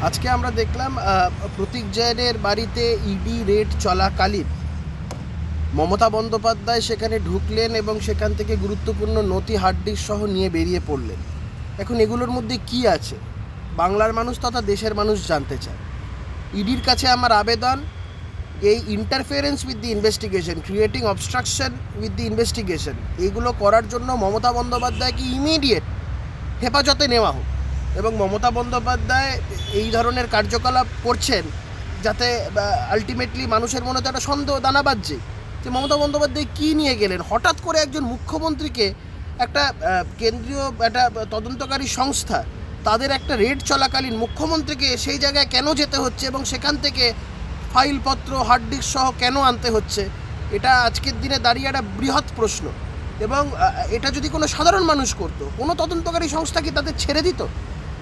আজকে আমরা দেখলাম প্রতীক জৈনের বাড়িতে ইডি রেড চলাকালীন মমতা বন্দ্যোপাধ্যায় সেখানে ঢুকলেন এবং সেখান থেকে গুরুত্বপূর্ণ নথি হার্ড ডিস্ক সহ নিয়ে বেরিয়ে পড়লেন। এখন এগুলোর মধ্যে কি আছে বাংলার মানুষ তথা দেশের মানুষ জানতে চায়। ইডির কাছে আমার আবেদন, এই interference with the investigation, creating obstruction with the investigation, এইগুলো করার জন্য মমতা বন্দ্যোপাধ্যায়কে ইমিডিয়েট হেফাজতে নেওয়া হোক। এবং মমতা বন্দ্যোপাধ্যায় এই ধরনের কার্যকলাপ করছেন যাতে আলটিমেটলি মানুষের মনে তো একটা সন্দেহ দানা বাজছে যে মমতা বন্দ্যোপাধ্যায় কী নিয়ে গেলেন। হঠাৎ করে একজন মুখ্যমন্ত্রীকে একটা কেন্দ্রীয় একটা তদন্তকারী সংস্থা তাদের একটা রেড চলাকালীন মুখ্যমন্ত্রীকে সেই জায়গায় কেন যেতে হচ্ছে এবং সেখান থেকে ফাইলপত্র হার্ড ডিস্ক সহ কেন আনতে হচ্ছে, এটা আজকের দিনে দাঁড়িয়ে একটা বৃহৎ প্রশ্ন। এবং এটা যদি কোনো সাধারণ মানুষ করতো, কোনো তদন্তকারী সংস্থা কি তাদের ছেড়ে দিত?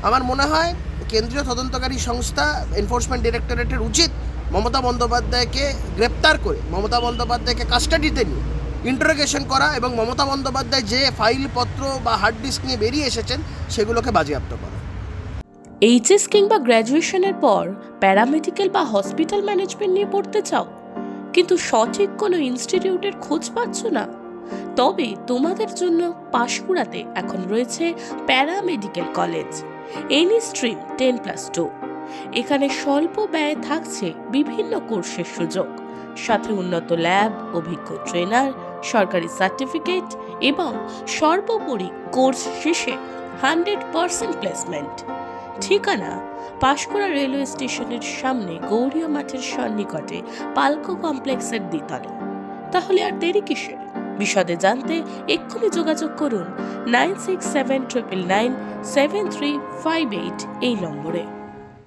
আমার মনে হয় কেন্দ্রীয় তদন্তকারী সংস্থা এনফোর্সমেন্ট ডিরেক্টরেটের উচিত মমতা বন্দ্যোপাধ্যায়কে গ্রেপ্তার করে মমতা বন্দ্যোপাধ্যায়কে কাস্টাডিতে নিয়ে ইন্টারোগেশন করা এবং মমতা বন্দ্যোপাধ্যায় যে ফাইলপত্র বা হার্ড ডিস্ক নিয়ে বেরিয়ে এসেছেন সেগুলোকে বাজেয়াপ্ত করা। এইচএস কিংবা গ্র্যাজুয়েশনের পর প্যারামেডিক্যাল বা হসপিটাল ম্যানেজমেন্ট নিয়ে পড়তে চাও, কিন্তু সঠিক কোনো ইনস্টিটিউটের খোঁজ পাচ্ছ না? তবে তোমাদের জন্য পাঁশকুড়াতে এখন রয়েছে প্যারামেডিক্যাল কলেজ, এনি স্ট্রিম 10+2। এখানে স্বল্প ব্যয়ে থাকছে বিভিন্ন কোর্সের সুযোগ, সাথে উন্নত ল্যাব, অভিজ্ঞ ট্রেনার, সরকারি সার্টিফিকেট এবং সর্বোপরি কোর্স শেষে 100% প্লেসমেন্ট। ঠিকানা পাঁশকুড়া রেলওয়ে স্টেশনের সামনে গৌরীয় মাঠের সন্নিকটে পালকো কমপ্লেক্সের দ্বিতলে। তাহলে আর দেরি কিসের? বিশদে জানতে এক্ষুনি যোগাযোগ করুন 9679997358 এই নম্বরে।